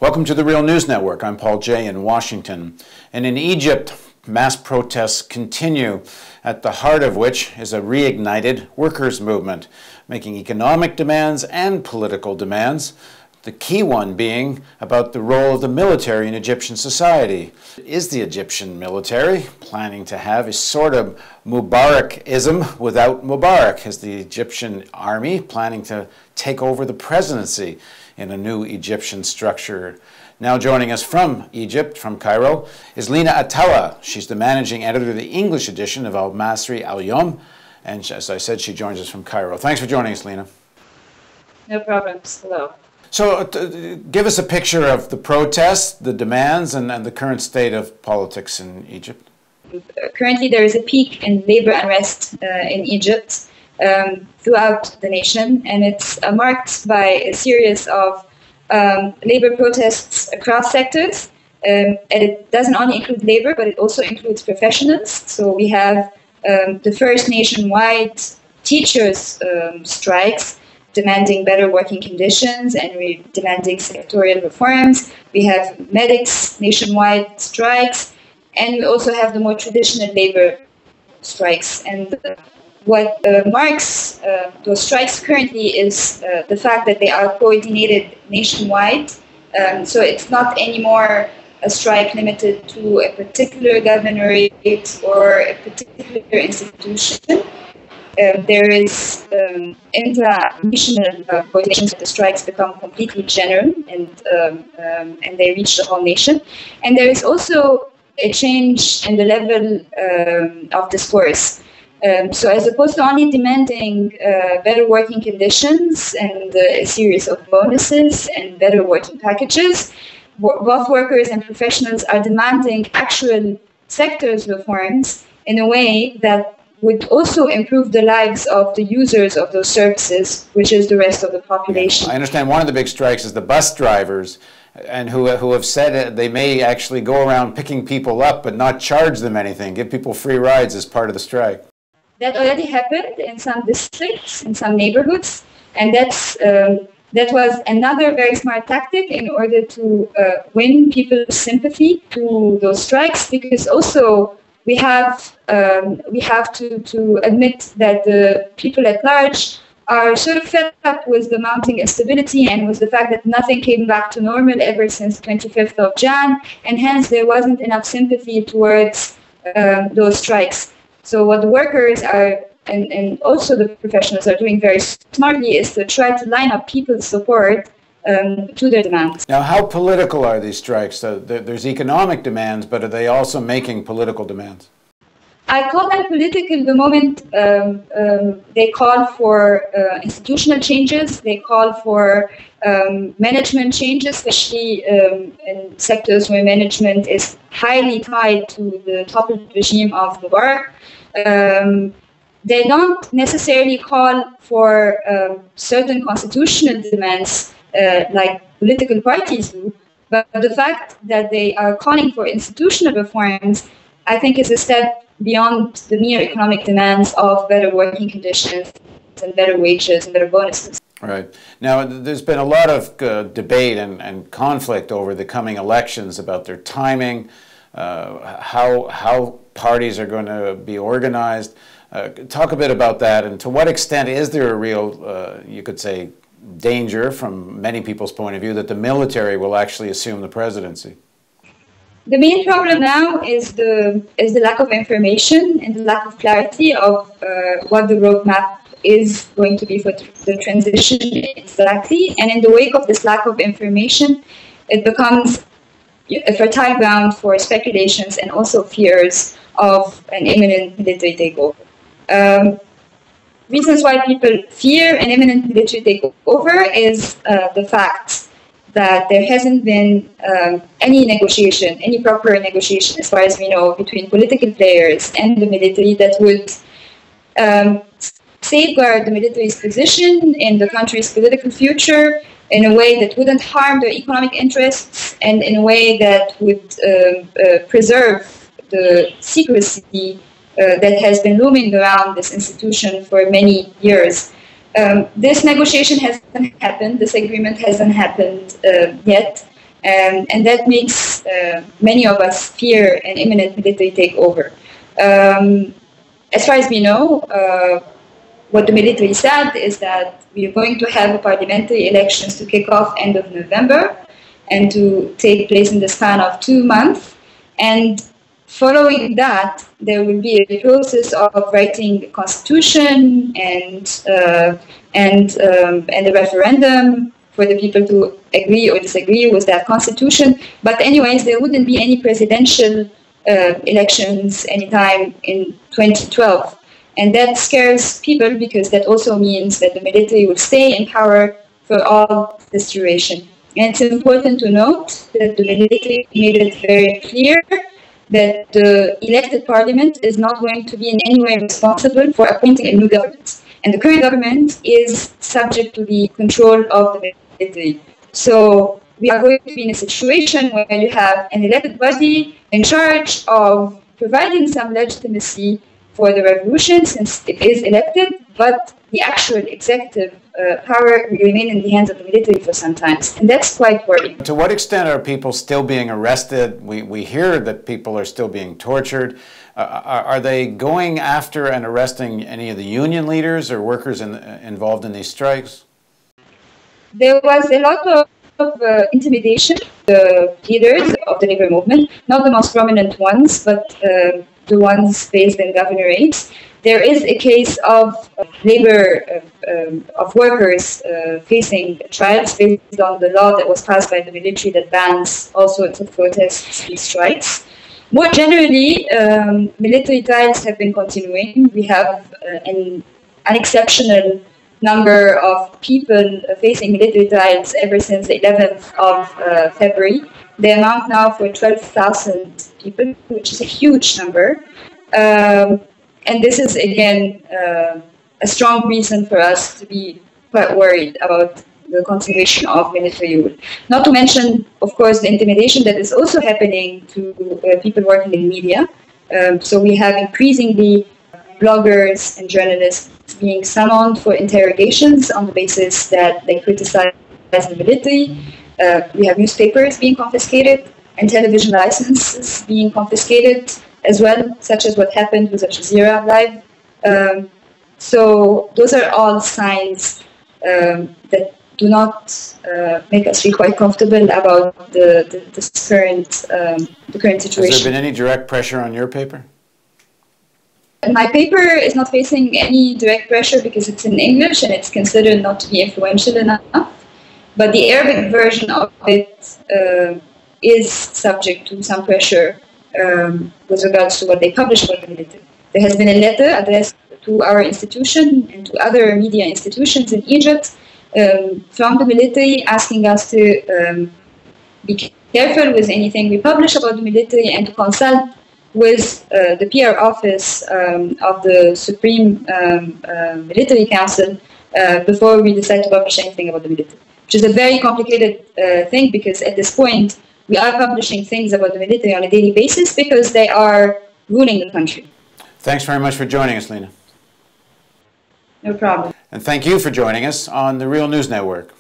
Welcome to the Real News Network. I'm Paul Jay in Washington. And in Egypt, mass protests continue, at the heart of which is a reignited workers' movement, making economic demands and political demands, the key one being about the role of the military in Egyptian society. Is the Egyptian military planning to have a sort of Mubarakism without Mubarak? Is the Egyptian army planning to take over the presidency in a new Egyptian structure? Now joining us from Egypt, from Cairo, is Lina Attalah. She's the managing editor of the English edition of Al Masri Al Yom, and as I said, she joins us from Cairo. Thanks for joining us, Lina. No problems. Hello. So give us a picture of the protests, the demands, and the current state of politics in Egypt. Currently, there is a peak in labor unrest in Egypt throughout the nation, and it's marked by a series of labor protests across sectors. And it doesn't only include labor, but it also includes professionals. So we have the first nationwide teachers' strikes, demanding better working conditions, and we're demanding sectorial reforms. We have medics' nationwide strikes, and we also have the more traditional labor strikes. And what marks those strikes currently is the fact that they are coordinated nationwide. So it's not anymore a strike limited to a particular governorate or a particular institution. There is international coordination, so the strikes become completely general and they reach the whole nation. And there is also a change in the level of discourse. So as opposed to only demanding better working conditions and a series of bonuses and better working packages, both workers and professionals are demanding actual sectors reforms in a way that would also improve the lives of the users of those services, which is the rest of the population. I understand one of the big strikes is the bus drivers, and who have said they may actually go around picking people up but not charge them anything, give people free rides as part of the strike. That already happened in some districts, in some neighborhoods, and that was another very smart tactic in order to win people's sympathy to those strikes, because also we have to admit that the people at large are sort of fed up with the mounting instability and with the fact that nothing came back to normal ever since 25th of Jan, and hence there wasn't enough sympathy towards those strikes. So what the workers are, and also the professionals are doing very smartly, is to try to line up people's support to their demands. Now, how political are these strikes? So there's economic demands, but are they also making political demands? I call them political the moment they call for institutional changes, they call for management changes, especially in sectors where management is highly tied to the toppled regime of Mubarak. They don't necessarily call for certain constitutional demands like political parties do, but the fact that they are calling for institutional reforms, I think, is a step beyond the mere economic demands of better working conditions and better wages and better bonuses. Right. Now, there's been a lot of debate and conflict over the coming elections about their timing, how parties are going to be organized. Talk a bit about that, and to what extent is there a real, you could say, danger from many people's point of view that the military will actually assume the presidency? The main problem now is the lack of information and the lack of clarity of what the roadmap is going to be for the transition exactly. And in the wake of this lack of information, it becomes a fertile ground for speculations and also fears of an imminent military takeover. Reasons why people fear an imminent military takeover is the fact that there hasn't been any proper negotiation, as far as we know, between political players and the military that would safeguard the military's position in the country's political future in a way that wouldn't harm their economic interests and in a way that would preserve the secrecy that has been looming around this institution for many years. This negotiation hasn't happened, this agreement hasn't happened yet, And that makes many of us fear an imminent military takeover. As far as we know, what the military said is that we are going to have parliamentary elections to kick off end of November and to take place in the span of 2 months. And following that, there will be a process of writing a constitution and a referendum for the people to agree or disagree with that constitution. But anyways, there wouldn't be any presidential elections anytime in 2012. And that scares people because that also means that the military will stay in power for all this duration. And it's important to note that the military made it very clear that the elected parliament is not going to be in any way responsible for appointing a new government. And the current government is subject to the control of the military. So we are going to be in a situation where you have an elected body in charge of providing some legitimacy for the revolution since it is elected, but the actual executive power will remain in the hands of the military for some time. And that's quite worrying. To what extent are people still being arrested? We hear that people are still being tortured. Are they going after and arresting any of the union leaders or workers involved in these strikes? There was a lot of intimidation. The leaders of the labor movement, not the most prominent ones, but the ones based in governorates. There is a case of labor, of workers facing trials based on the law that was passed by the military that bans all sorts of protests and strikes. More generally, military trials have been continuing. We have an exceptional number of people facing military trials ever since the 11th of February. They amount now for 12,000 people, which is a huge number. And this is, again, a strong reason for us to be quite worried about the continuation of military rule. Not to mention, of course, the intimidation that is also happening to people working in media. So we have increasingly bloggers and journalists being summoned for interrogations on the basis that they criticize the military. We have newspapers being confiscated and television licenses being confiscated as well, such as what happened with Al Jazeera Live. So those are all signs that do not make us feel quite comfortable about the current situation. Has there been any direct pressure on your paper? My paper is not facing any direct pressure because it's in English and it's considered not to be influential enough. But the Arabic version of it is subject to some pressure with regards to what they publish about the military. There has been a letter addressed to our institution and to other media institutions in Egypt from the military asking us to be careful with anything we publish about the military and to consult with the PR office of the Supreme Military Council before we decide to publish anything about the military, which is a very complicated thing because at this point we are publishing things about the military on a daily basis because they are ruling the country. Thanks very much for joining us, Lina. No problem. And thank you for joining us on the Real News Network.